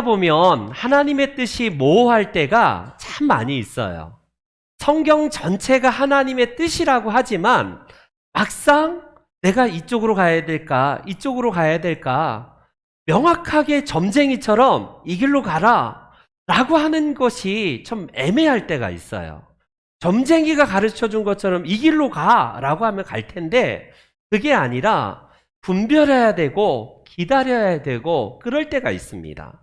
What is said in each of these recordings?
보면 하나님의 뜻이 모호할 때가 참 많이 있어요. 성경 전체가 하나님의 뜻이라고 하지만 막상 내가 이쪽으로 가야 될까, 이쪽으로 가야 될까, 명확하게 점쟁이처럼 이 길로 가라 라고 하는 것이 좀 애매할 때가 있어요. 점쟁이가 가르쳐 준 것처럼 이 길로 가 라고 하면 갈 텐데 그게 아니라 분별해야 되고 기다려야 되고 그럴 때가 있습니다.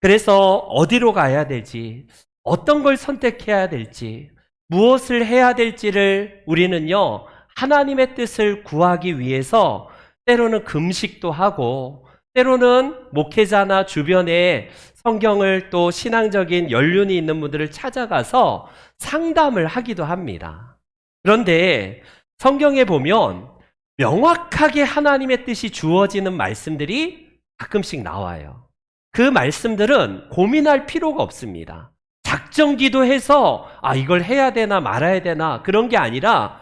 그래서 어디로 가야 될지, 어떤 걸 선택해야 될지, 무엇을 해야 될지를 우리는요, 하나님의 뜻을 구하기 위해서 때로는 금식도 하고, 때로는 목회자나 주변에 성경을 또 신앙적인 연륜이 있는 분들을 찾아가서 상담을 하기도 합니다. 그런데 성경에 보면 명확하게 하나님의 뜻이 주어지는 말씀들이 가끔씩 나와요. 그 말씀들은 고민할 필요가 없습니다. 작정기도해서 이걸 해야 되나 말아야 되나 그런 게 아니라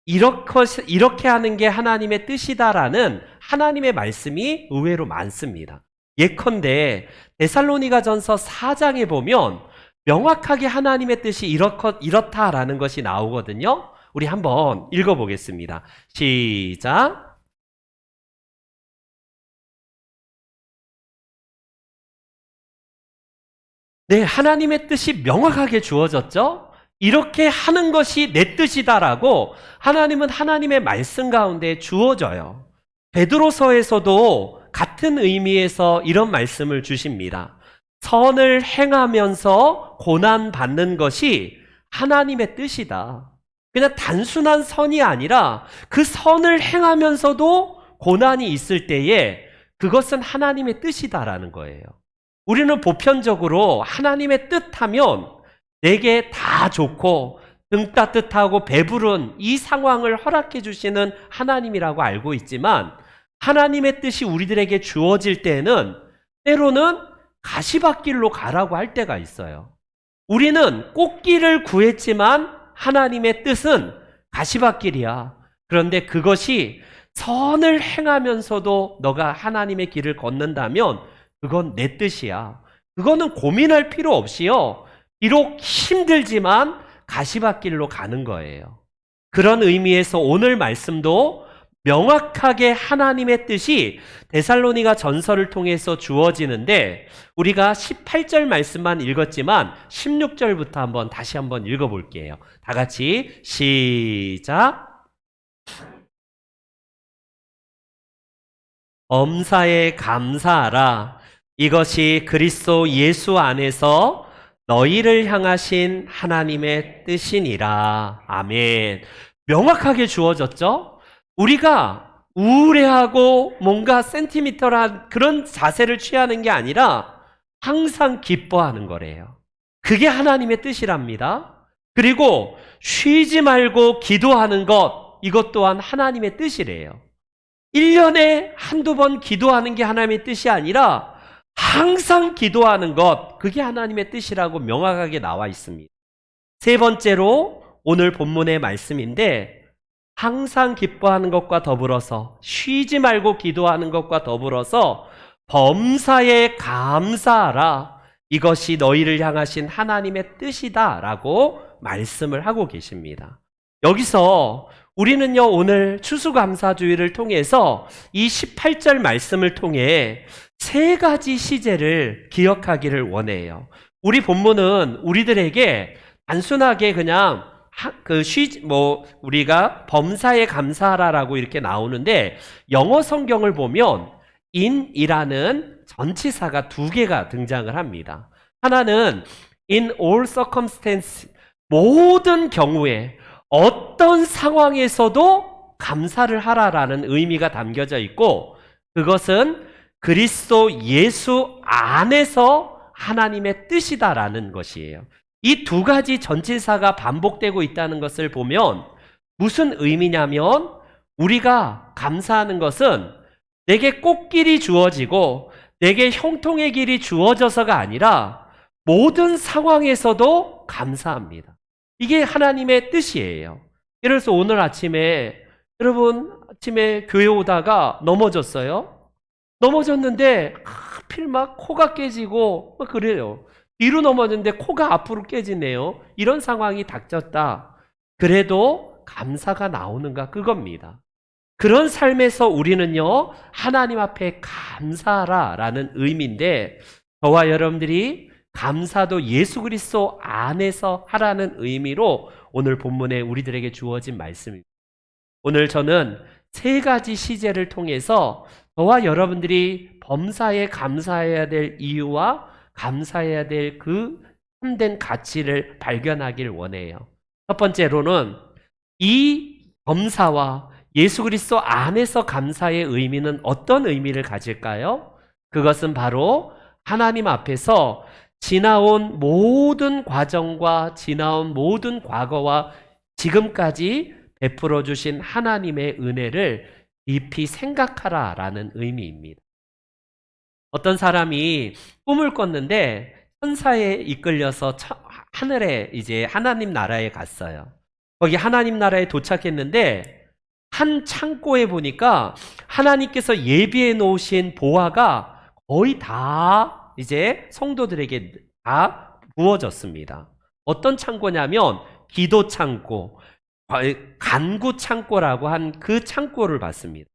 이렇게 하는 게 하나님의 뜻이다라는 하나님의 말씀이 의외로 많습니다. 예컨대 데살로니가전서 4장에 보면 명확하게 하나님의 뜻이 이렇다라는 것이 나오거든요. 우리 한번 읽어보겠습니다. 시작. 네, 하나님의 뜻이 명확하게 주어졌죠? 이렇게 하는 것이 내 뜻이다라고 하나님은 하나님의 말씀 가운데 주어져요. 베드로서에서도 같은 의미에서 이런 말씀을 주십니다. 선을 행하면서 고난받는 것이 하나님의 뜻이다. 그냥 단순한 선이 아니라 그 선을 행하면서도 고난이 있을 때에 그것은 하나님의 뜻이다라는 거예요. 우리는 보편적으로 하나님의 뜻하면 내게 다 좋고 등 따뜻하고 배부른 이 상황을 허락해 주시는 하나님이라고 알고 있지만 하나님의 뜻이 우리들에게 주어질 때는 때로는 가시밭길로 가라고 할 때가 있어요. 우리는 꽃길을 구했지만 하나님의 뜻은 가시밭길이야. 그런데 그것이 선을 행하면서도 너가 하나님의 길을 걷는다면 그건 내 뜻이야. 그거는 고민할 필요 없이요. 비록 힘들지만 가시밭길로 가는 거예요. 그런 의미에서 오늘 말씀도 명확하게 하나님의 뜻이 데살로니가 전서를 통해서 주어지는데 우리가 18절 말씀만 읽었지만 16절부터 다시 한번 읽어볼게요. 다 같이 시작. 범사에 감사하라. 이것이 그리스도 예수 안에서 너희를 향하신 하나님의 뜻이니라. 아멘. 명확하게 주어졌죠? 우리가 우울해하고 뭔가 센티미터란 그런 자세를 취하는 게 아니라 항상 기뻐하는 거래요. 그게 하나님의 뜻이랍니다. 그리고 쉬지 말고 기도하는 것, 이것 또한 하나님의 뜻이래요. 1년에 한두 번 기도하는 게 하나님의 뜻이 아니라 항상 기도하는 것, 그게 하나님의 뜻이라고 명확하게 나와 있습니다. 세 번째로 오늘 본문의 말씀인데 항상 기뻐하는 것과 더불어서 쉬지 말고 기도하는 것과 더불어서 범사에 감사하라. 이것이 너희를 향하신 하나님의 뜻이다 라고 말씀을 하고 계십니다. 여기서 우리는요, 오늘 추수감사주의를 통해서 이 18절 말씀을 통해 세 가지 시제를 기억하기를 원해요. 우리 본문은 우리들에게 단순하게 그냥 우리가 범사에 감사하라라고 이렇게 나오는데 영어 성경을 보면 in이라는 전치사가 두 개가 등장을 합니다. 하나는 in all circumstances, 모든 경우에 어떤 상황에서도 감사를 하라라는 의미가 담겨져 있고 그것은 그리스도 예수 안에서 하나님의 뜻이다라는 것이에요. 이 두 가지 전치사가 반복되고 있다는 것을 보면 무슨 의미냐면 우리가 감사하는 것은 내게 꽃길이 주어지고 내게 형통의 길이 주어져서가 아니라 모든 상황에서도 감사합니다. 이게 하나님의 뜻이에요. 예를 들어서 오늘 아침에 여러분 아침에 교회 오다가 넘어졌어요. 넘어졌는데 하필 막 코가 깨지고 막 그래요. 뒤로 넘어졌는데 코가 앞으로 깨지네요. 이런 상황이 닥쳤다. 그래도 감사가 나오는가 그겁니다. 그런 삶에서 우리는요, 하나님 앞에 감사하라라는 의미인데, 저와 여러분들이 감사도 예수 그리스도 안에서 하라는 의미로 오늘 본문에 우리들에게 주어진 말씀입니다. 오늘 저는 세 가지 시제를 통해서 저와 여러분들이 범사에 감사해야 될 이유와 감사해야 될 그 참된 가치를 발견하길 원해요. 첫 번째로는 이 범사와 예수 그리스도 안에서 감사의 의미는 어떤 의미를 가질까요? 그것은 바로 하나님 앞에서 지나온 모든 과정과 지나온 모든 과거와 지금까지 베풀어 주신 하나님의 은혜를 깊이 생각하라라는 의미입니다. 어떤 사람이 꿈을 꿨는데 천사에 이끌려서 하늘에 이제 하나님 나라에 갔어요. 거기 하나님 나라에 도착했는데 한 창고에 보니까 하나님께서 예비해 놓으신 보화가 거의 다 이제 성도들에게 다 부어졌습니다. 어떤 창고냐면 기도 창고, 간구 창고라고 한 그 창고를 봤습니다.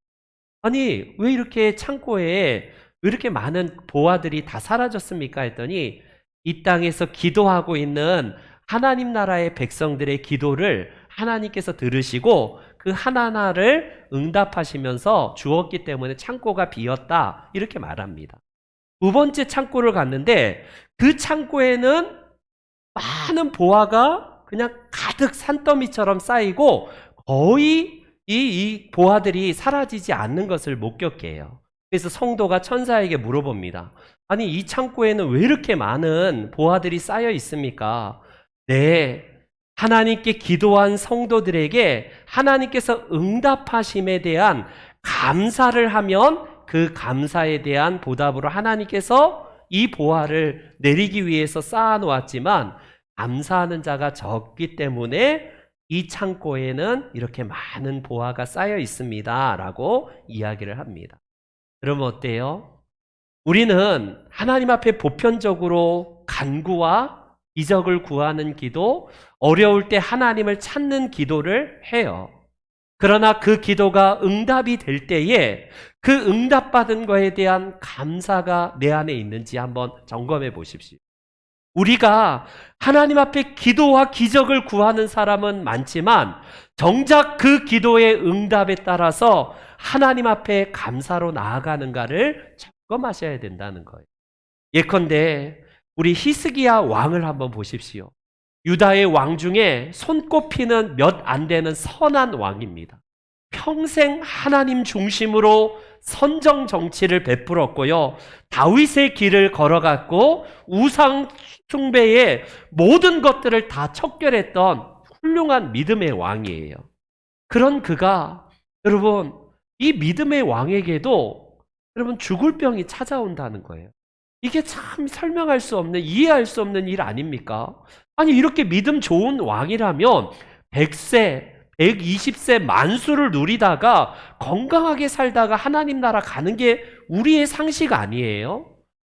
아니, 왜 이렇게 창고에 왜 이렇게 많은 보화들이 다 사라졌습니까? 했더니 이 땅에서 기도하고 있는 하나님 나라의 백성들의 기도를 하나님께서 들으시고 그 하나하나를 응답하시면서 주었기 때문에 창고가 비었다. 이렇게 말합니다. 두 번째 창고를 갔는데 그 창고에는 많은 보화가 그냥 가득 산더미처럼 쌓이고 거의 이 보화들이 사라지지 않는 것을 목격해요. 그래서 성도가 천사에게 물어봅니다. 아니, 이 창고에는 왜 이렇게 많은 보화들이 쌓여 있습니까? 네, 하나님께 기도한 성도들에게 하나님께서 응답하심에 대한 감사를 하면 그 감사에 대한 보답으로 하나님께서 이 보화를 내리기 위해서 쌓아놓았지만 감사하는 자가 적기 때문에 이 창고에는 이렇게 많은 보화가 쌓여 있습니다 라고 이야기를 합니다. 그러면 어때요? 우리는 하나님 앞에 보편적으로 간구와 이적을 구하는 기도, 어려울 때 하나님을 찾는 기도를 해요. 그러나 그 기도가 응답이 될 때에 그 응답받은 거에 대한 감사가 내 안에 있는지 한번 점검해 보십시오. 우리가 하나님 앞에 기도와 기적을 구하는 사람은 많지만 정작 그 기도의 응답에 따라서 하나님 앞에 감사로 나아가는가를 점검하셔야 된다는 거예요. 예컨대 우리 히스기야 왕을 한번 보십시오. 유다의 왕 중에 손꼽히는 몇 안 되는 선한 왕입니다. 평생 하나님 중심으로 선정 정치를 베풀었고요. 다윗의 길을 걸어갔고 우상 숭배의 모든 것들을 다 척결했던 훌륭한 믿음의 왕이에요. 그런 그가 여러분 이 믿음의 왕에게도 여러분 죽을 병이 찾아온다는 거예요. 이게 참 설명할 수 없는, 이해할 수 없는 일 아닙니까? 아니 이렇게 믿음 좋은 왕이라면 100세 120세 만수를 누리다가 건강하게 살다가 하나님 나라 가는 게 우리의 상식 아니에요?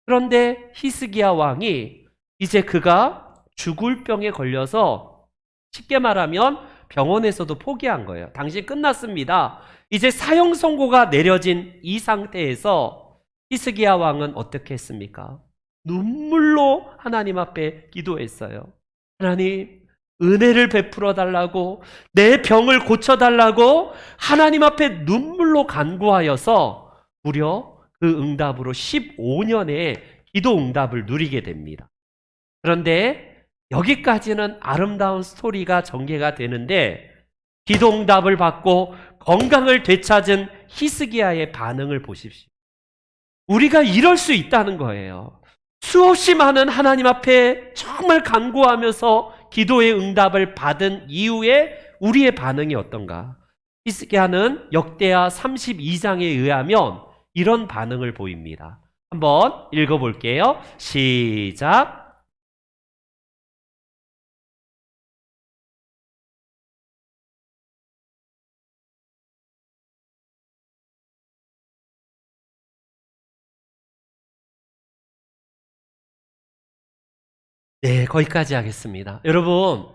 그런데 히스기야 왕이 이제 그가 죽을 병에 걸려서 쉽게 말하면 병원에서도 포기한 거예요. 당신 끝났습니다. 이제 사형 선고가 내려진 이 상태에서 히스기야 왕은 어떻게 했습니까? 눈물로 하나님 앞에 기도했어요. 하나님, 은혜를 베풀어 달라고, 내 병을 고쳐 달라고 하나님 앞에 눈물로 간구하여서 무려 그 응답으로 15년의 기도 응답을 누리게 됩니다. 그런데 여기까지는 아름다운 스토리가 전개가 되는데 기도 응답을 받고 건강을 되찾은 히스기야의 반응을 보십시오. 우리가 이럴 수 있다는 거예요. 수없이 많은 하나님 앞에 정말 간구하면서 기도의 응답을 받은 이후에 우리의 반응이 어떤가? 히스기야는 역대하 32장에 의하면 이런 반응을 보입니다. 한번 읽어볼게요. 시작. 네, 거기까지 하겠습니다. 여러분,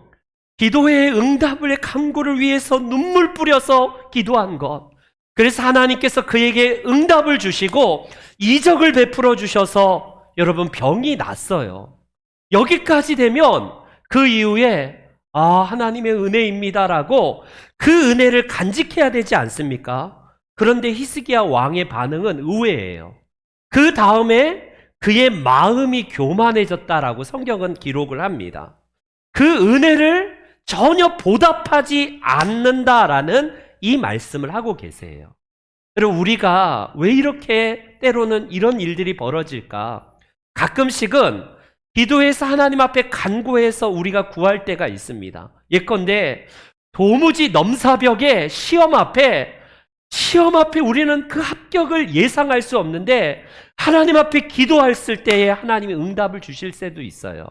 기도의 응답을 간구를 위해서 눈물 뿌려서 기도한 것. 그래서 하나님께서 그에게 응답을 주시고 이적을 베풀어 주셔서 여러분 병이 났어요. 여기까지 되면 그 이후에 하나님의 은혜입니다라고 그 은혜를 간직해야 되지 않습니까? 그런데 히스기야 왕의 반응은 의외예요. 그 다음에 그의 마음이 교만해졌다라고 성경은 기록을 합니다. 그 은혜를 전혀 보답하지 않는다라는 이 말씀을 하고 계세요. 그리고 우리가 왜 이렇게 때로는 이런 일들이 벌어질까? 가끔씩은 기도해서 하나님 앞에 간구해서 우리가 구할 때가 있습니다. 예컨대 도무지 넘사벽에 시험 앞에 우리는 그 합격을 예상할 수 없는데 하나님 앞에 기도했을 때에 하나님이 응답을 주실 때도 있어요.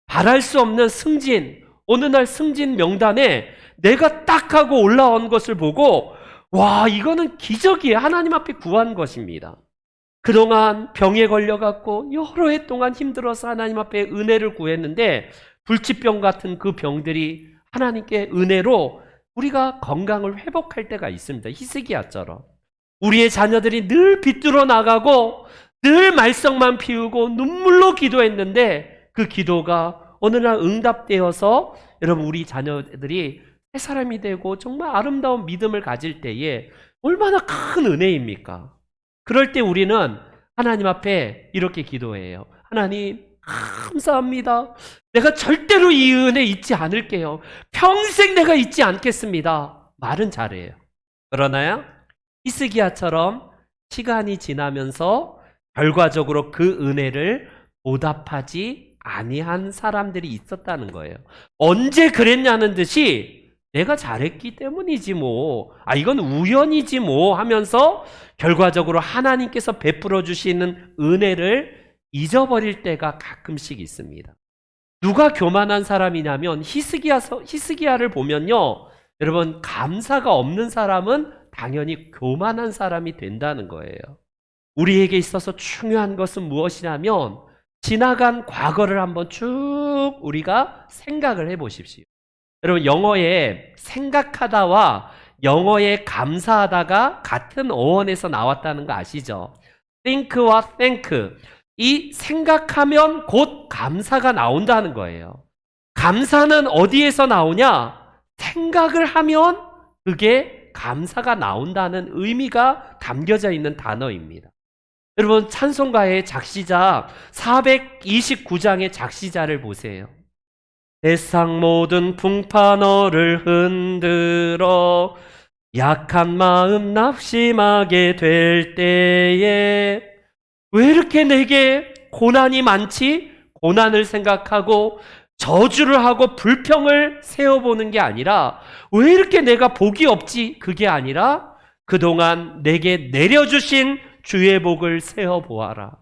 바랄 수 없는 승진, 어느 날 승진 명단에 내가 딱 하고 올라온 것을 보고 와, 이거는 기적이에요. 하나님 앞에 구한 것입니다. 그동안 병에 걸려갖고 여러 해 동안 힘들어서 하나님 앞에 은혜를 구했는데 불치병 같은 그 병들이 하나님께 은혜로 우리가 건강을 회복할 때가 있습니다. 히스기야처럼. 우리의 자녀들이 늘 비뚤어 나가고 늘 말썽만 피우고 눈물로 기도했는데 그 기도가 어느 날 응답되어서 여러분 우리 자녀들이 새 사람이 되고 정말 아름다운 믿음을 가질 때에 얼마나 큰 은혜입니까? 그럴 때 우리는 하나님 앞에 이렇게 기도해요. 하나님 감사합니다. 내가 절대로 이 은혜 잊지 않을게요. 평생 내가 잊지 않겠습니다. 말은 잘해요. 그러나요? 히스기야처럼 시간이 지나면서 결과적으로 그 은혜를 보답하지 아니한 사람들이 있었다는 거예요. 언제 그랬냐는 듯이 내가 잘했기 때문이지 뭐, 이건 우연이지 뭐 하면서 결과적으로 하나님께서 베풀어 주시는 은혜를 잊어버릴 때가 가끔씩 있습니다. 누가 교만한 사람이냐면 히스기야를 보면요, 여러분 감사가 없는 사람은 당연히 교만한 사람이 된다는 거예요. 우리에게 있어서 중요한 것은 무엇이냐면 지나간 과거를 한번 쭉 우리가 생각을 해보십시오. 여러분 영어에 생각하다와 영어에 감사하다가 같은 어원에서 나왔다는 거 아시죠? think와 thank, 이 생각하면 곧 감사가 나온다는 거예요. 감사는 어디에서 나오냐? 생각을 하면 그게 감사가 나온다는 의미가 담겨져 있는 단어입니다. 여러분 찬송가의 작시자 429장의 작시자를 보세요. 세상 모든 풍파 너를 흔들어 약한 마음 낙심하게 될 때에 왜 이렇게 내게 고난이 많지? 고난을 생각하고 저주를 하고 불평을 세워보는 게 아니라 왜 이렇게 내가 복이 없지? 그게 아니라 그동안 내게 내려주신 주의 복을 세어보아라.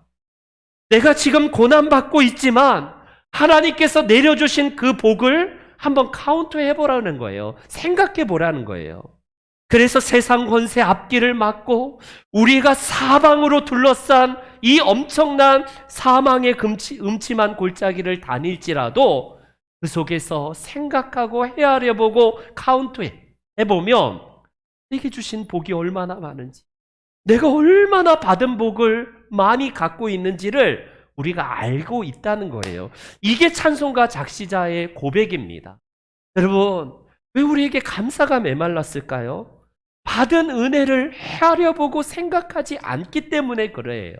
내가 지금 고난받고 있지만 하나님께서 내려주신 그 복을 한번 카운트해보라는 거예요. 생각해보라는 거예요. 그래서 세상 권세 앞길을 막고 우리가 사방으로 둘러싼 이 엄청난 사망의 음침한 골짜기를 다닐지라도 그 속에서 생각하고 헤아려보고 카운트해보면 내게 주신 복이 얼마나 많은지, 내가 얼마나 받은 복을 많이 갖고 있는지를 우리가 알고 있다는 거예요. 이게 찬송가 작시자의 고백입니다. 여러분, 왜 우리에게 감사가 메말랐을까요? 받은 은혜를 헤아려보고 생각하지 않기 때문에 그래요.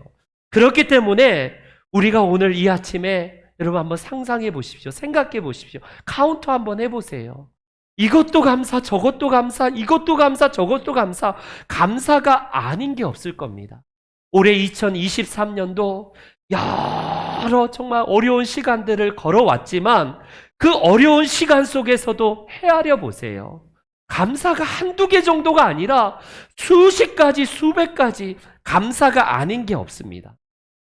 그렇기 때문에 우리가 오늘 이 아침에 여러분 한번 상상해 보십시오. 생각해 보십시오. 카운트 한번 해보세요. 이것도 감사, 저것도 감사, 이것도 감사, 저것도 감사. 감사가 아닌 게 없을 겁니다. 올해 2023년도 여러 정말 어려운 시간들을 걸어왔지만 그 어려운 시간 속에서도 헤아려 보세요. 감사가 한두 개 정도가 아니라 수십 가지, 수백 가지 감사가 아닌 게 없습니다.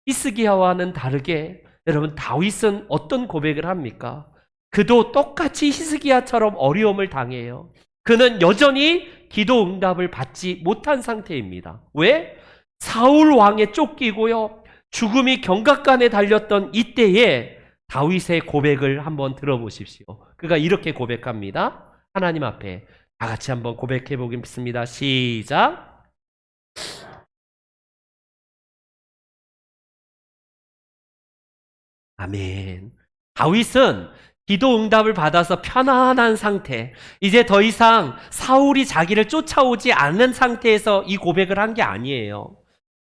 히스기야와는 다르게 여러분 다윗은 어떤 고백을 합니까? 그도 똑같이 히스기야처럼 어려움을 당해요. 그는 여전히 기도 응답을 받지 못한 상태입니다. 왜? 사울 왕에 쫓기고요. 죽음이 경각간에 달렸던 이때에 다윗의 고백을 한번 들어보십시오. 그가 이렇게 고백합니다. 하나님 앞에 다 같이 한번 고백해 보겠습니다. 시작. 아멘. 다윗은 기도 응답을 받아서 편안한 상태, 이제 더 이상 사울이 자기를 쫓아오지 않는 상태에서 이 고백을 한 게 아니에요.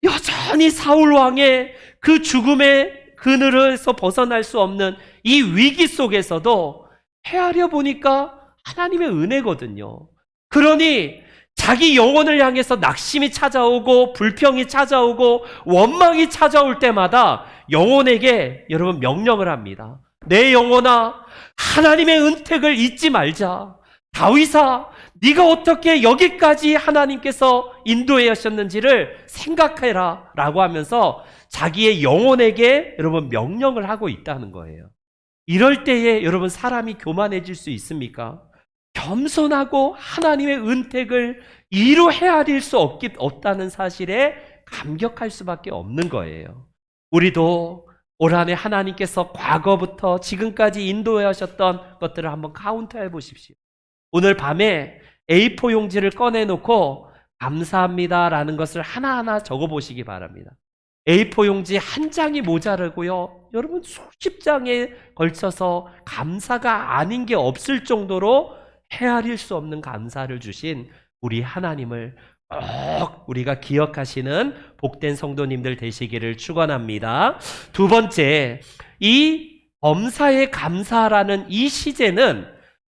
여전히 사울 왕의 그 죽음의 그늘에서 벗어날 수 없는 이 위기 속에서도 헤아려 보니까 하나님의 은혜거든요. 그러니 자기 영혼을 향해서 낙심이 찾아오고 불평이 찾아오고 원망이 찾아올 때마다 영혼에게 여러분 명령을 합니다. 내 영혼아, 하나님의 은택을 잊지 말자. 다윗아, 네가 어떻게 여기까지 하나님께서 인도해 하셨는지를 생각해라 라고 하면서 자기의 영혼에게 여러분 명령을 하고 있다는 거예요. 이럴 때에 여러분 사람이 교만해질 수 있습니까? 겸손하고 하나님의 은택을 이루 헤아릴 수 없다는 사실에 감격할 수밖에 없는 거예요. 우리도 올 한 해 하나님께서 과거부터 지금까지 인도해 하셨던 것들을 한번 카운트해 보십시오. 오늘 밤에 A4 용지를 꺼내놓고 감사합니다라는 것을 하나하나 적어보시기 바랍니다. A4 용지 한 장이 모자르고요. 여러분 수십 장에 걸쳐서 감사가 아닌 게 없을 정도로 헤아릴 수 없는 감사를 주신 우리 하나님을 꼭 우리가 기억하시는 복된 성도님들 되시기를 축원합니다. 두 번째, 이 범사에 감사하라는 이 시제는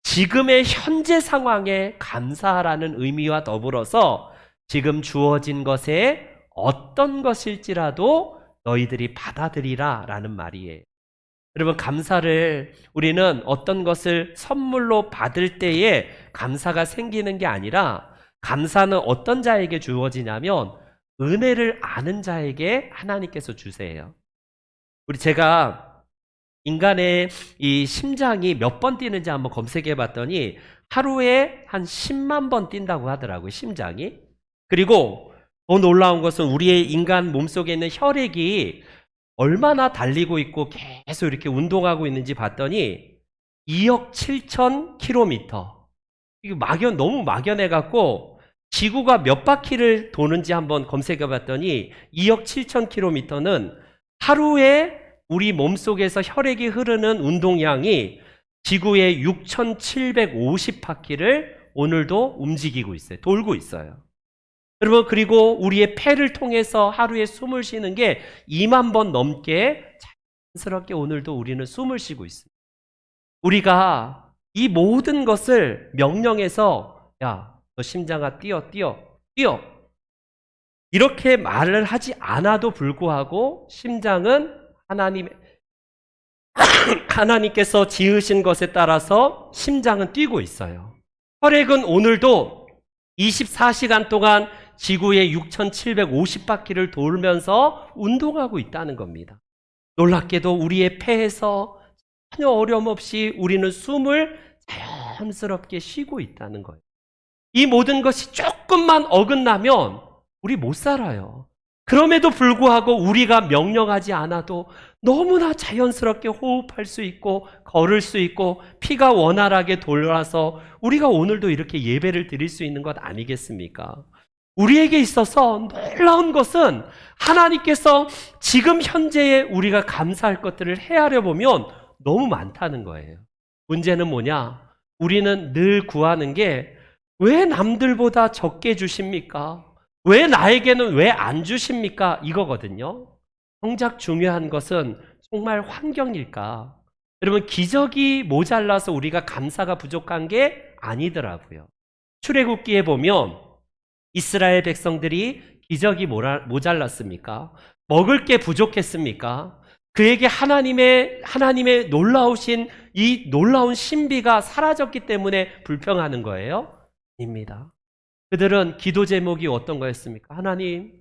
지금의 현재 상황에 감사하라는 의미와 더불어서 지금 주어진 것에 어떤 것일지라도 너희들이 받아들이라 라는 말이에요. 여러분, 감사를 우리는 어떤 것을 선물로 받을 때에 감사가 생기는 게 아니라 감사는 어떤 자에게 주어지냐면 은혜를 아는 자에게 하나님께서 주세요. 제가 인간의 이 심장이 몇 번 뛰는지 한번 검색해 봤더니 하루에 한 10만 번 뛴다고 하더라고요, 심장이. 그리고 더 놀라운 것은 우리의 인간 몸속에 있는 혈액이 얼마나 달리고 있고 계속 이렇게 운동하고 있는지 봤더니 2억 7천 킬로미터. 이거 너무 막연해갖고 지구가 몇 바퀴를 도는지 한번 검색해 봤더니 2억 7천 킬로미터는 하루에 우리 몸속에서 혈액이 흐르는 운동량이 지구의 6,750바퀴를 오늘도 움직이고 있어요. 돌고 있어요. 여러분, 그리고 우리의 폐를 통해서 하루에 숨을 쉬는 게 2만 번 넘게 자연스럽게 오늘도 우리는 숨을 쉬고 있습니다. 우리가 이 모든 것을 명령해서 야, 너 심장아 뛰어 이렇게 말을 하지 않아도 불구하고 심장은 하나님께서 지으신 것에 따라서 심장은 뛰고 있어요. 혈액은 오늘도 24시간 동안 지구의 6,750바퀴를 돌면서 운동하고 있다는 겁니다. 놀랍게도 우리의 폐에서 전혀 어려움 없이 우리는 숨을 자연스럽게 쉬고 있다는 거예요. 이 모든 것이 조금만 어긋나면 우리 못 살아요. 그럼에도 불구하고 우리가 명령하지 않아도 너무나 자연스럽게 호흡할 수 있고 걸을 수 있고 피가 원활하게 돌아서 우리가 오늘도 이렇게 예배를 드릴 수 있는 것 아니겠습니까? 우리에게 있어서 놀라운 것은 하나님께서 지금 현재에 우리가 감사할 것들을 헤아려 보면 너무 많다는 거예요. 문제는 뭐냐? 우리는 늘 구하는 게 왜 남들보다 적게 주십니까? 왜 나에게는 왜 안 주십니까? 이거거든요. 정작 중요한 것은 정말 환경일까? 여러분, 기적이 모자라서 우리가 감사가 부족한 게 아니더라고요. 출애굽기에 보면 이스라엘 백성들이 기적이 모자랐습니까? 먹을 게 부족했습니까? 그에게 하나님의 놀라우신 이 놀라운 신비가 사라졌기 때문에 불평하는 거예요? 아닙니다. 그들은 기도 제목이 어떤 거였습니까? 하나님,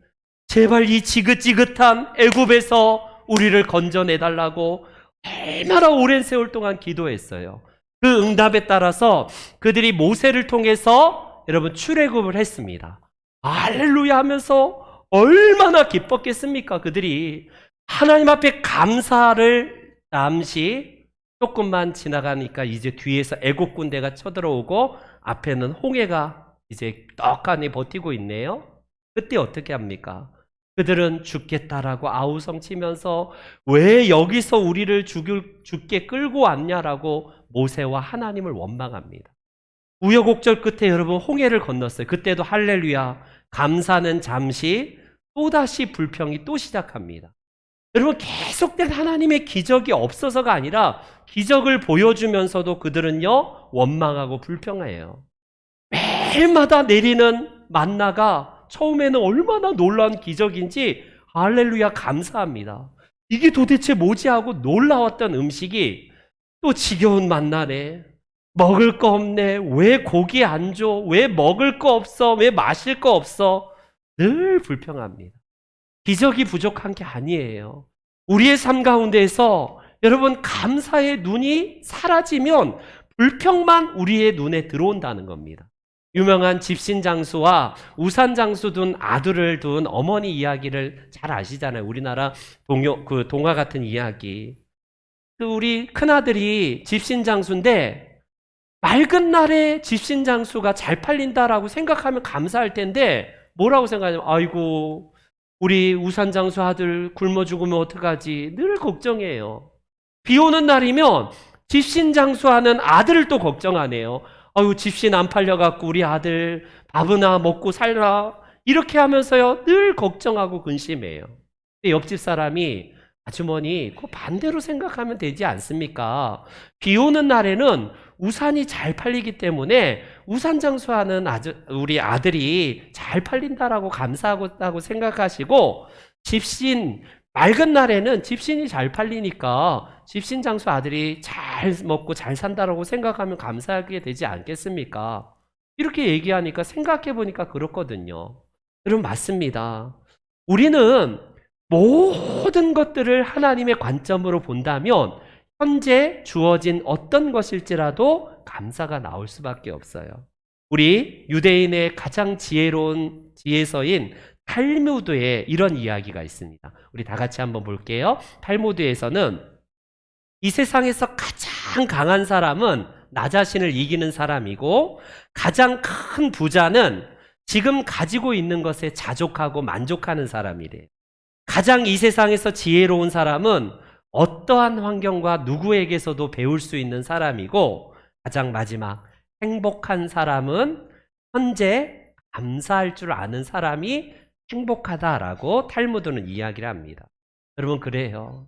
제발 이 지긋지긋한 애굽에서 우리를 건져내달라고 얼마나 오랜 세월 동안 기도했어요. 그 응답에 따라서 그들이 모세를 통해서 여러분 출애굽을 했습니다. 할렐루야 하면서 얼마나 기뻤겠습니까? 그들이 하나님 앞에 감사를 잠시 조금만 지나가니까 이제 뒤에서 애국 군대가 쳐들어오고 앞에는 홍해가 이제 떡하니 버티고 있네요. 그때 어떻게 합니까? 그들은 죽겠다라고 아우성 치면서 왜 여기서 우리를 죽게 끌고 왔냐라고 모세와 하나님을 원망합니다. 우여곡절 끝에 여러분 홍해를 건넜어요. 그때도 할렐루야, 감사는 잠시, 또다시 불평이 또 시작합니다. 여러분 계속된 하나님의 기적이 없어서가 아니라 기적을 보여주면서도 그들은요 원망하고 불평해요. 매일마다 내리는 만나가 처음에는 얼마나 놀라운 기적인지 할렐루야 감사합니다. 이게 도대체 뭐지 하고 놀라웠던 음식이 또 지겨운 만나네. 먹을 거 없네. 왜 고기 안 줘? 왜 먹을 거 없어? 왜 마실 거 없어? 늘 불평합니다. 기적이 부족한 게 아니에요. 우리의 삶 가운데에서 여러분 감사의 눈이 사라지면 불평만 우리의 눈에 들어온다는 겁니다. 유명한 집신장수와 우산장수 둔 아들을 둔 어머니 이야기를 잘 아시잖아요. 우리나라 동화 같은 이야기. 우리 큰아들이 집신장수인데 맑은 날에 집신장수가 잘 팔린다라고 생각하면 감사할 텐데 뭐라고 생각하냐면 아이고 우리 우산장수 아들 굶어 죽으면 어떡하지 늘 걱정해요. 비 오는 날이면 집신장수하는 아들을 또 걱정하네요. 아유 집신 안 팔려갖고 우리 아들 밥이나 먹고 살라 이렇게 하면서요 늘 걱정하고 근심해요. 근데 옆집 사람이 아주머니 그 반대로 생각하면 되지 않습니까? 비 오는 날에는 우산이 잘 팔리기 때문에 우산 장수하는 우리 아들이 잘 팔린다라고 감사하다고 생각하시고 집신 맑은 날에는 집신이 잘 팔리니까 집신 장수 아들이 잘 먹고 잘 산다라고 생각하면 감사하게 되지 않겠습니까? 이렇게 얘기하니까 생각해 보니까 그렇거든요. 여러분 맞습니다. 우리는 모든 것들을 하나님의 관점으로 본다면 현재 주어진 어떤 것일지라도 감사가 나올 수밖에 없어요. 우리 유대인의 가장 지혜로운 지혜서인 탈무드에 이런 이야기가 있습니다. 우리 다 같이 한번 볼게요. 탈무드에서는 이 세상에서 가장 강한 사람은 나 자신을 이기는 사람이고 가장 큰 부자는 지금 가지고 있는 것에 자족하고 만족하는 사람이래요. 가장 이 세상에서 지혜로운 사람은 어떠한 환경과 누구에게서도 배울 수 있는 사람이고 가장 마지막 행복한 사람은 현재 감사할 줄 아는 사람이 행복하다라고 탈무드는 이야기를 합니다. 여러분 그래요.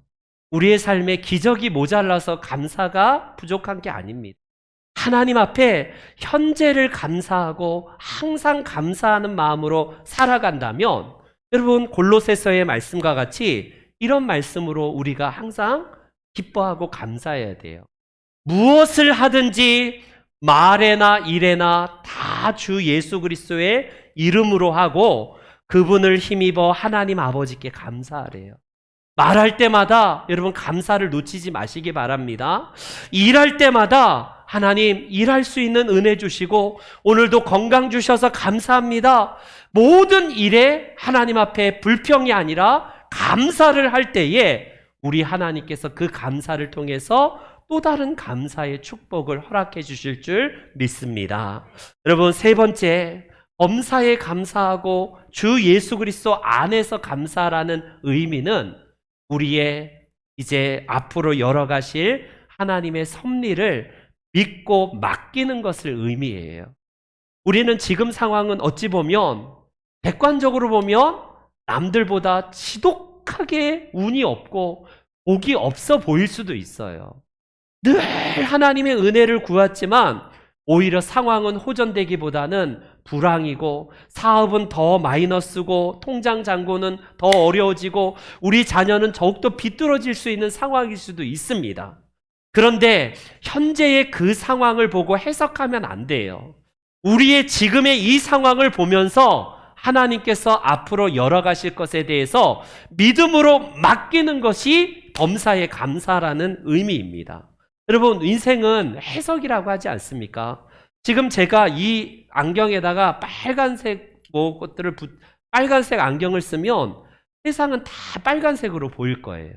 우리의 삶에 기적이 모자라서 감사가 부족한 게 아닙니다. 하나님 앞에 현재를 감사하고 항상 감사하는 마음으로 살아간다면 여러분 골로새서의 말씀과 같이 이런 말씀으로 우리가 항상 기뻐하고 감사해야 돼요. 무엇을 하든지 말에나 일에나 다 주 예수 그리스도의 이름으로 하고 그분을 힘입어 하나님 아버지께 감사하래요. 말할 때마다 여러분 감사를 놓치지 마시기 바랍니다. 일할 때마다 하나님 일할 수 있는 은혜 주시고 오늘도 건강 주셔서 감사합니다. 모든 일에 하나님 앞에 불평이 아니라 감사를 할 때에 우리 하나님께서 그 감사를 통해서 또 다른 감사의 축복을 허락해 주실 줄 믿습니다. 여러분 세 번째 범사에 감사하고 주 예수 그리스도 안에서 감사라는 의미는 우리의 이제 앞으로 열어가실 하나님의 섭리를 믿고 맡기는 것을 의미해요. 우리는 지금 상황은 어찌 보면 객관적으로 보면 남들보다 지독하게 운이 없고 복이 없어 보일 수도 있어요. 늘 하나님의 은혜를 구했지만 오히려 상황은 호전되기보다는 불황이고 사업은 더 마이너스고 통장 잔고는 더 어려워지고 우리 자녀는 더욱더 비뚤어질 수 있는 상황일 수도 있습니다. 그런데 현재의 그 상황을 보고 해석하면 안 돼요. 우리의 지금의 이 상황을 보면서 하나님께서 앞으로 열어가실 것에 대해서 믿음으로 맡기는 것이 범사에 감사라는 의미입니다. 여러분 인생은 해석이라고 하지 않습니까? 지금 제가 이 안경에다가 빨간색 빨간색 안경을 쓰면 세상은 다 빨간색으로 보일 거예요.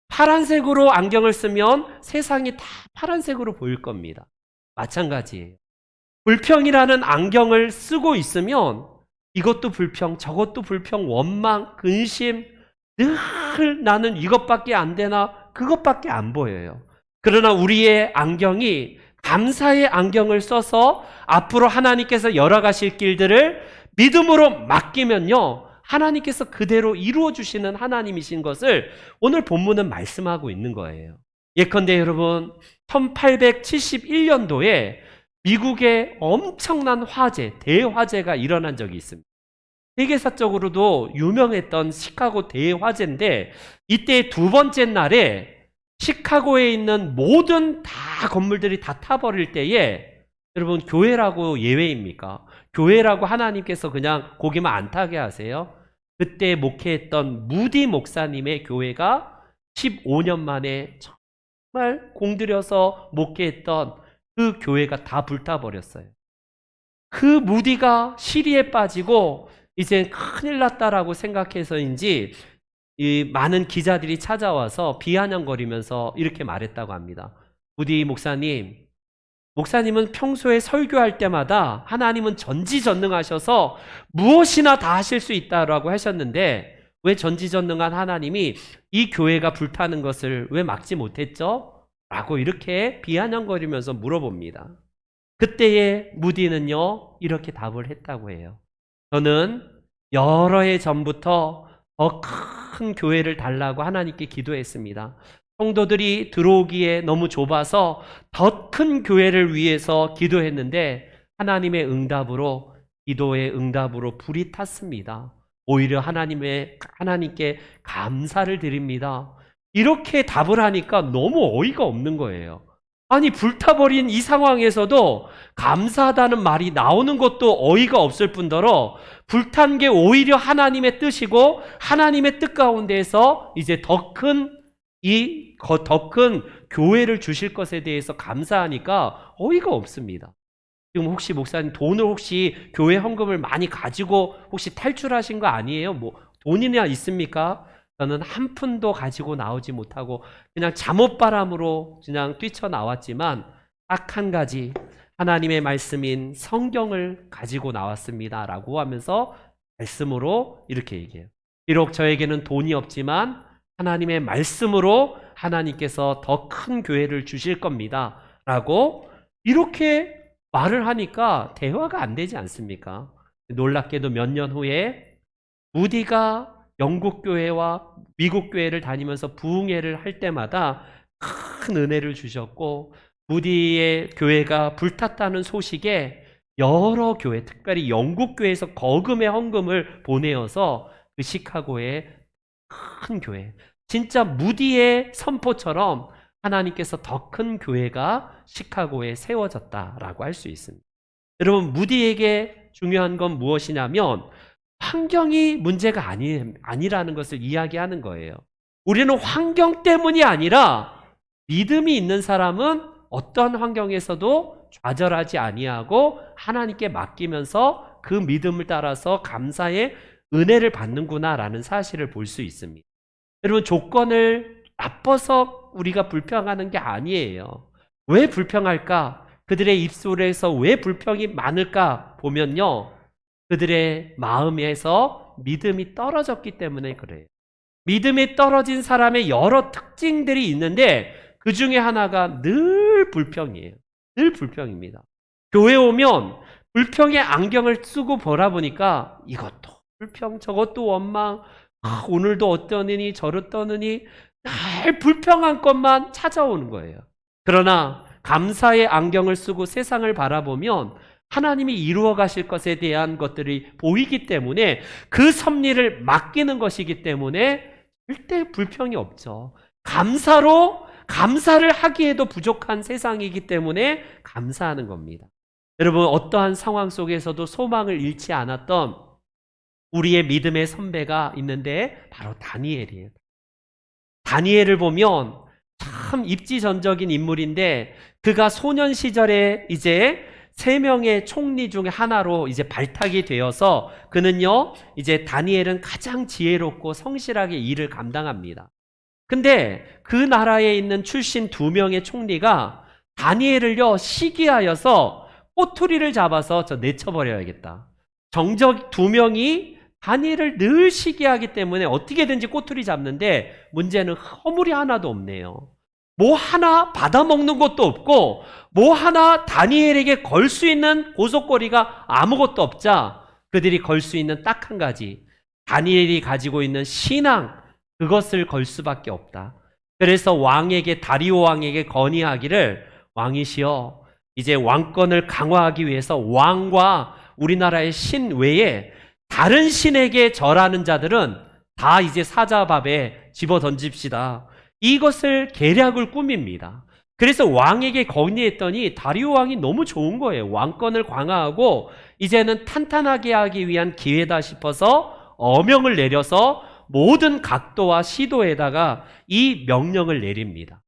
파란색으로 안경을 쓰면 세상이 다 파란색으로 보일 겁니다. 마찬가지예요. 불평이라는 안경을 쓰고 있으면 이것도 불평, 저것도 불평, 원망, 근심, 늘 나는 이것밖에 안 되나, 그것밖에 안 보여요. 그러나 우리의 안경이 감사의 안경을 써서 앞으로 하나님께서 열어가실 길들을 믿음으로 맡기면요, 하나님께서 그대로 이루어 주시는 하나님이신 것을 오늘 본문은 말씀하고 있는 거예요. 예컨대 여러분, 1871년도에 미국에 엄청난 화재, 대화재가 일어난 적이 있습니다. 세계사적으로도 유명했던 시카고 대화재인데, 이때 두 번째 날에 시카고에 있는 모든 다 건물들이 다 타버릴 때에, 여러분, 교회라고 예외입니까? 교회라고 하나님께서 그냥 거기만 안 타게 하세요? 그때 목회했던 무디 목사님의 교회가 15년 만에 정말 공들여서 목회했던 그 교회가 다 불타버렸어요. 그 무디가 시리에 빠지고 이제 큰일 났다라고 생각해서인지 이 많은 기자들이 찾아와서 비아냥거리면서 이렇게 말했다고 합니다. 무디 목사님은 평소에 설교할 때마다 하나님은 전지전능하셔서 무엇이나 다 하실 수 있다라고 하셨는데 왜 전지전능한 하나님이 이 교회가 불타는 것을 왜 막지 못했죠? 라고 이렇게 비아냥거리면서 물어봅니다. 그때의 무디는요, 이렇게 답을 했다고 해요. 저는 여러 해 전부터 더 큰 교회를 달라고 하나님께 기도했습니다. 성도들이 들어오기에 너무 좁아서 더 큰 교회를 위해서 기도했는데 하나님의 응답으로, 기도의 응답으로 불이 탔습니다. 오히려 하나님께 감사를 드립니다. 이렇게 답을 하니까 너무 어이가 없는 거예요. 아니, 불타버린 이 상황에서도 감사하다는 말이 나오는 것도 어이가 없을 뿐더러 불탄 게 오히려 하나님의 뜻이고 하나님의 뜻 가운데에서 이제 더 큰 교회를 주실 것에 대해서 감사하니까 어이가 없습니다. 지금 혹시 목사님 돈을 혹시 교회 헌금을 많이 가지고 혹시 탈출하신 거 아니에요? 뭐 돈이나 있습니까? 저는 한 푼도 가지고 나오지 못하고 그냥 잠옷바람으로 그냥 뛰쳐나왔지만 딱 한 가지, 하나님의 말씀인 성경을 가지고 나왔습니다 라고 하면서 말씀으로 이렇게 얘기해요. 비록 저에게는 돈이 없지만 하나님의 말씀으로 하나님께서 더 큰 교회를 주실 겁니다 라고 이렇게 말을 하니까 대화가 안 되지 않습니까? 놀랍게도 몇 년 후에 무디가 영국 교회와 미국 교회를 다니면서 부흥회를 할 때마다 큰 은혜를 주셨고, 무디의 교회가 불탔다는 소식에 여러 교회, 특별히 영국 교회에서 거금의 헌금을 보내어서 그 시카고의 큰 교회, 진짜 무디의 선포처럼 하나님께서 더 큰 교회가 시카고에 세워졌다라고 할 수 있습니다. 여러분, 무디에게 중요한 건 무엇이냐면 환경이 문제가 아니라는 것을 이야기하는 거예요. 우리는 환경 때문이 아니라 믿음이 있는 사람은 어떤 환경에서도 좌절하지 아니하고 하나님께 맡기면서 그 믿음을 따라서 감사의 은혜를 받는구나라는 사실을 볼 수 있습니다. 여러분, 조건을 나빠서 우리가 불평하는 게 아니에요. 왜 불평할까? 그들의 입술에서 왜 불평이 많을까 보면요, 그들의 마음에서 믿음이 떨어졌기 때문에 그래요. 믿음이 떨어진 사람의 여러 특징들이 있는데 그 중에 하나가 늘 불평이에요. 늘 불평입니다. 교회 오면 불평의 안경을 쓰고 보라보니까 이것도 불평, 저것도 원망, 오늘도 어떠느니 저렇더느니 늘 불평한 것만 찾아오는 거예요. 그러나 감사의 안경을 쓰고 세상을 바라보면 하나님이 이루어 가실 것에 대한 것들이 보이기 때문에 그 섭리를 맡기는 것이기 때문에 절대 불평이 없죠. 감사를 하기에도 부족한 세상이기 때문에 감사하는 겁니다. 여러분, 어떠한 상황 속에서도 소망을 잃지 않았던 우리의 믿음의 선배가 있는데 바로 다니엘이에요. 다니엘을 보면 참 입지전적인 인물인데 그가 소년 시절에 이제 3명의 총리 중에 하나로 이제 발탁이 되어서 그는요, 이제 다니엘은 가장 지혜롭고 성실하게 일을 감당합니다. 근데 그 나라에 있는 출신 2명의 총리가 다니엘을요 시기하여서 꼬투리를 잡아서 저 내쳐버려야겠다. 정적 2명이 다니엘을 늘 시기하기 때문에 어떻게든지 꼬투리 잡는데 문제는 허물이 하나도 없네요. 뭐 하나 받아먹는 것도 없고 뭐 하나 다니엘에게 걸 수 있는 고속거리가 아무것도 없자 그들이 걸 수 있는 딱 한 가지, 다니엘이 가지고 있는 신앙, 그것을 걸 수밖에 없다. 그래서 왕에게, 다리오 왕에게 건의하기를, 왕이시여 이제 왕권을 강화하기 위해서 왕과 우리나라의 신 외에 다른 신에게 절하는 자들은 다 이제 사자밥에 집어 던집시다. 이것을 계략을 꾸밉니다. 그래서 왕에게 건의했더니 다리오 왕이 너무 좋은 거예요. 왕권을 강화하고 이제는 탄탄하게 하기 위한 기회다 싶어서 어명을 내려서 모든 각도와 시도에다가 이 명령을 내립니다.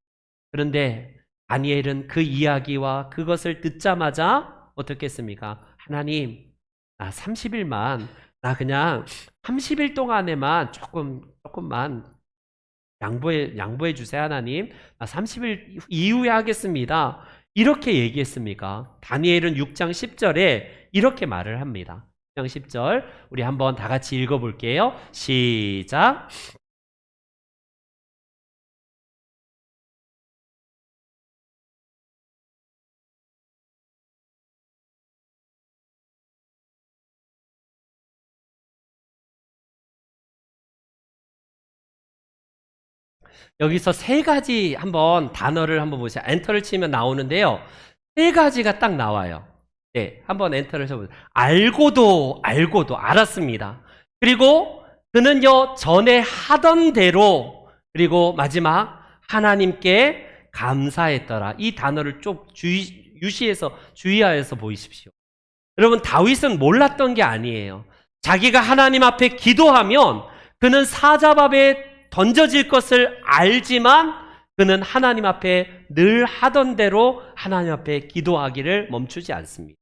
그런데 다니엘은 그 이야기와 그것을 듣자마자 어떻게 했습니까? 하나님, 나 30일만, 나 그냥 30일 동안에만 조금만 양보해 주세요, 하나님. 나 30일 이후에 하겠습니다. 이렇게 얘기했습니까? 다니엘은 6장 10절에 이렇게 말을 합니다. 6장 10절 우리 한번 다 같이 읽어볼게요. 시작. 여기서 세 가지 한번 단어를 한번 보세요. 엔터를 치면 나오는데요. 세 가지가 딱 나와요. 네, 한번 엔터를 쳐보세요. 알고도 알았습니다. 그리고 그는요 전에 하던 대로, 그리고 마지막 하나님께 감사했더라. 이 단어를 좀 주의하여서 보이십시오. 여러분, 다윗은 몰랐던 게 아니에요. 자기가 하나님 앞에 기도하면 그는 사자밥에 던져질 것을 알지만 그는 하나님 앞에 늘 하던 대로 하나님 앞에 기도하기를 멈추지 않습니다.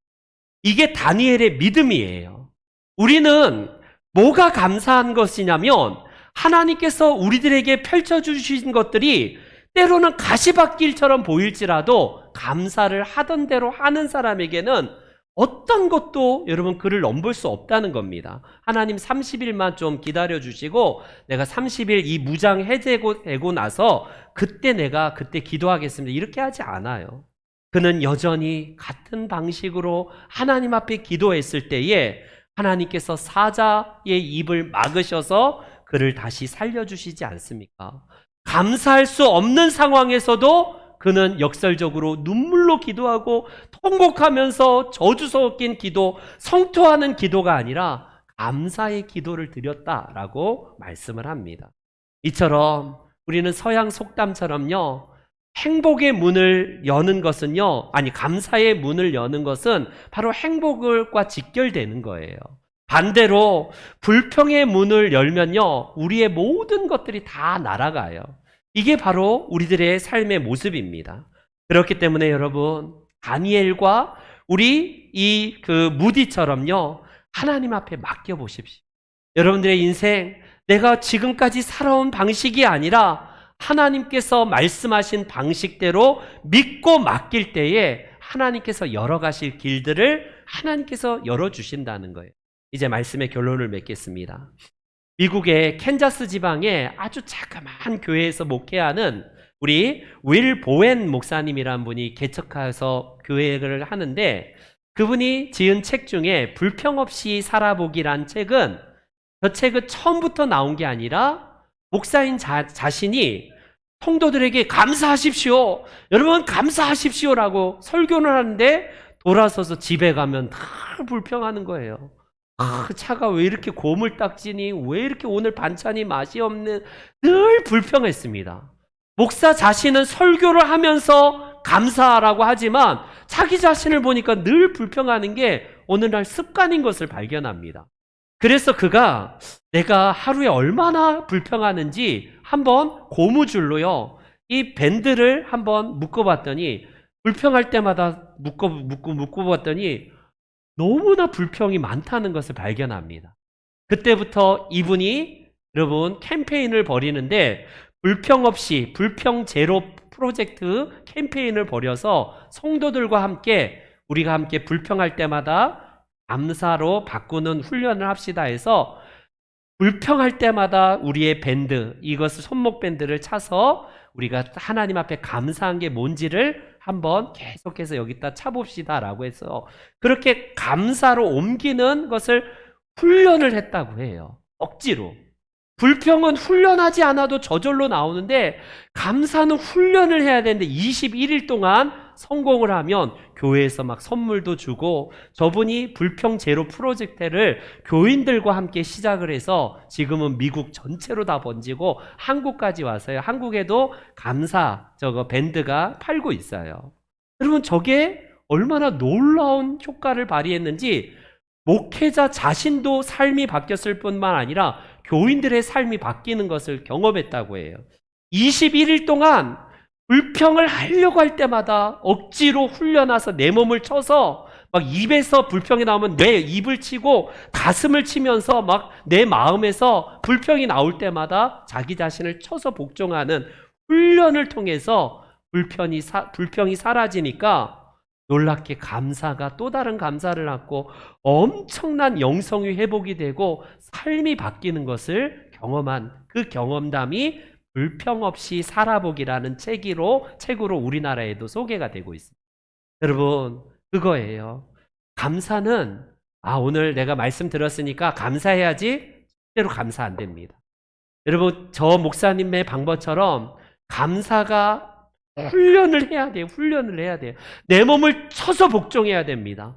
이게 다니엘의 믿음이에요. 우리는 뭐가 감사한 것이냐면 하나님께서 우리들에게 펼쳐주신 것들이 때로는 가시밭길처럼 보일지라도 감사를 하던 대로 하는 사람에게는 어떤 것도 여러분 그를 넘볼 수 없다는 겁니다. 하나님 30일만 좀 기다려 주시고 내가 30일 이 무장 해제되고 나서 그때 기도하겠습니다. 이렇게 하지 않아요. 그는 여전히 같은 방식으로 하나님 앞에 기도했을 때에 하나님께서 사자의 입을 막으셔서 그를 다시 살려주시지 않습니까? 감사할 수 없는 상황에서도 그는 역설적으로 눈물로 기도하고 통곡하면서 저주 섞인 기도, 성토하는 기도가 아니라 감사의 기도를 드렸다라고 말씀을 합니다. 이처럼 우리는 서양 속담처럼요, 행복의 문을 여는 것은요, 감사의 문을 여는 것은 바로 행복과 직결되는 거예요. 반대로 불평의 문을 열면요, 우리의 모든 것들이 다 날아가요. 이게 바로 우리들의 삶의 모습입니다. 그렇기 때문에 여러분, 다니엘과 우리 무디처럼요, 하나님 앞에 맡겨보십시오. 여러분들의 인생, 내가 지금까지 살아온 방식이 아니라 하나님께서 말씀하신 방식대로 믿고 맡길 때에 하나님께서 열어가실 길들을 하나님께서 열어주신다는 거예요. 이제 말씀의 결론을 맺겠습니다. 미국의 캔자스 지방에 아주 자그마한 교회에서 목회하는 우리 윌 보웬 목사님이라는 분이 개척해서 교회를 하는데, 그분이 지은 책 중에 불평 없이 살아보기란 책은, 저 책은 처음부터 나온 게 아니라 목사인 자신이 성도들에게 감사하십시오, 여러분 감사하십시오라고 설교를 하는데 돌아서서 집에 가면 다 불평하는 거예요. 차가 왜 이렇게 고물딱지니, 왜 이렇게 오늘 반찬이 맛이 없는, 늘 불평했습니다. 목사 자신은 설교를 하면서 감사하라고 하지만 자기 자신을 보니까 늘 불평하는 게 오늘날 습관인 것을 발견합니다. 그래서 그가 내가 하루에 얼마나 불평하는지 한번 고무줄로요, 이 밴드를 한번 묶어봤더니, 불평할 때마다 묶어봤더니 너무나 불평이 많다는 것을 발견합니다. 그때부터 이분이 여러분 캠페인을 벌이는데, 불평 없이 불평 제로 프로젝트 캠페인을 벌여서 성도들과 함께 우리가 함께 불평할 때마다 감사로 바꾸는 훈련을 합시다 해서 불평할 때마다 우리의 밴드, 이것을 손목 밴드를 차서 우리가 하나님 앞에 감사한 게 뭔지를 한번 계속해서 여기다 차봅시다 라고 해서 그렇게 감사로 옮기는 것을 훈련을 했다고 해요. 억지로. 불평은 훈련하지 않아도 저절로 나오는데 감사는 훈련을 해야 되는데 21일 동안 성공을 하면 교회에서 막 선물도 주고, 저분이 불평 제로 프로젝트를 교인들과 함께 시작을 해서 지금은 미국 전체로 다 번지고 한국까지 와서요. 한국에도 감사 밴드가 팔고 있어요. 여러분, 저게 얼마나 놀라운 효과를 발휘했는지 목회자 자신도 삶이 바뀌었을 뿐만 아니라 교인들의 삶이 바뀌는 것을 경험했다고 해요. 21일 동안 불평을 하려고 할 때마다 억지로 훈련해서 내 몸을 쳐서 막 입에서 불평이 나오면 내 입을 치고 가슴을 치면서 막 내 마음에서 불평이 나올 때마다 자기 자신을 쳐서 복종하는 훈련을 통해서 불평이 사라지니까 놀랍게 감사가 또 다른 감사를 갖고 엄청난 영성이 회복이 되고 삶이 바뀌는 것을 경험한 그 경험담이 불평 없이 살아보기라는 책으로 우리나라에도 소개가 되고 있습니다. 여러분, 그거예요. 감사는 오늘 내가 말씀 들었으니까 감사해야지, 실제로 감사 안 됩니다. 여러분, 저 목사님의 방법처럼 감사가 훈련을 해야 돼요. 훈련을 해야 돼요. 내 몸을 쳐서 복종해야 됩니다.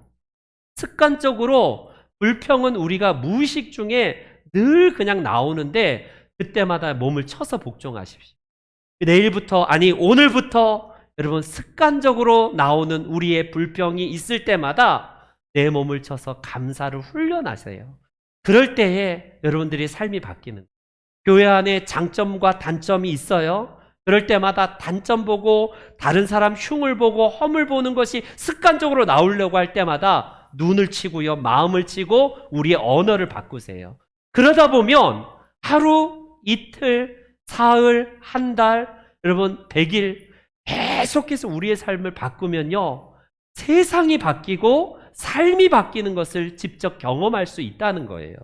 습관적으로 불평은 우리가 무의식 중에 늘 그냥 나오는데 그때마다 몸을 쳐서 복종하십시오. 내일부터, 아니 오늘부터 여러분 습관적으로 나오는 우리의 불평이 있을 때마다 내 몸을 쳐서 감사를 훈련하세요. 그럴 때에 여러분들의 삶이 바뀌는, 교회 안에 장점과 단점이 있어요. 그럴 때마다 단점 보고 다른 사람 흉을 보고 험을 보는 것이 습관적으로 나오려고 할 때마다 눈을 치고요, 마음을 치고 우리의 언어를 바꾸세요. 그러다 보면 하루, 이틀, 사흘, 한 달, 여러분 100일 계속해서 우리의 삶을 바꾸면요, 세상이 바뀌고 삶이 바뀌는 것을 직접 경험할 수 있다는 거예요.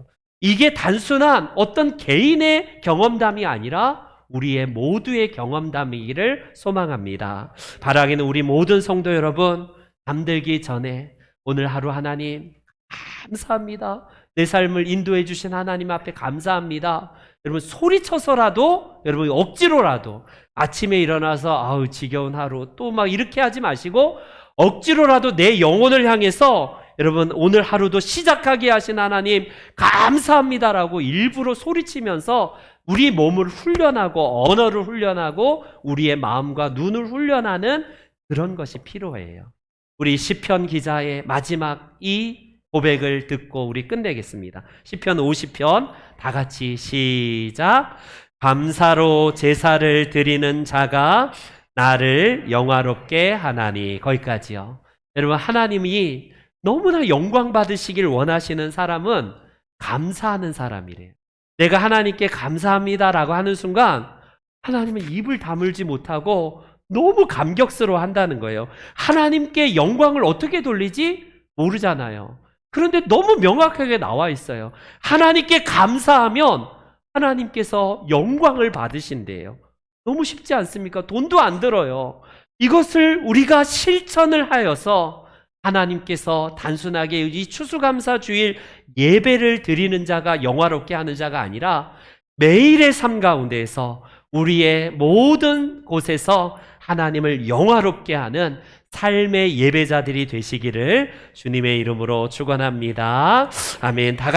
이게 단순한 어떤 개인의 경험담이 아니라 우리의 모두의 경험담이기를 소망합니다. 바라기는 우리 모든 성도 여러분, 잠들기 전에 오늘 하루 하나님 감사합니다. 내 삶을 인도해 주신 하나님 앞에 감사합니다. 여러분 소리쳐서라도, 여러분 억지로라도 아침에 일어나서 아우 지겨운 하루 또 막 이렇게 하지 마시고 억지로라도 내 영혼을 향해서 여러분 오늘 하루도 시작하게 하신 하나님 감사합니다라고 일부러 소리치면서 우리 몸을 훈련하고 언어를 훈련하고 우리의 마음과 눈을 훈련하는 그런 것이 필요해요. 우리 시편 기자의 마지막 이 고백을 듣고 우리 끝내겠습니다. 시편 50편 다 같이 시작. 감사로 제사를 드리는 자가 나를 영화롭게 하나니. 거기까지요. 여러분, 하나님이 너무나 영광 받으시길 원하시는 사람은 감사하는 사람이래요. 내가 하나님께 감사합니다라고 하는 순간 하나님은 입을 다물지 못하고 너무 감격스러워 한다는 거예요. 하나님께 영광을 어떻게 돌리지? 모르잖아요. 그런데 너무 명확하게 나와 있어요. 하나님께 감사하면 하나님께서 영광을 받으신대요. 너무 쉽지 않습니까? 돈도 안 들어요. 이것을 우리가 실천을 하여서 하나님께서 단순하게 이 추수감사 주일 예배를 드리는 자가 영화롭게 하는 자가 아니라 매일의 삶 가운데에서 우리의 모든 곳에서 하나님을 영화롭게 하는 삶의 예배자들이 되시기를 주님의 이름으로 축원합니다. 아멘. 다 같이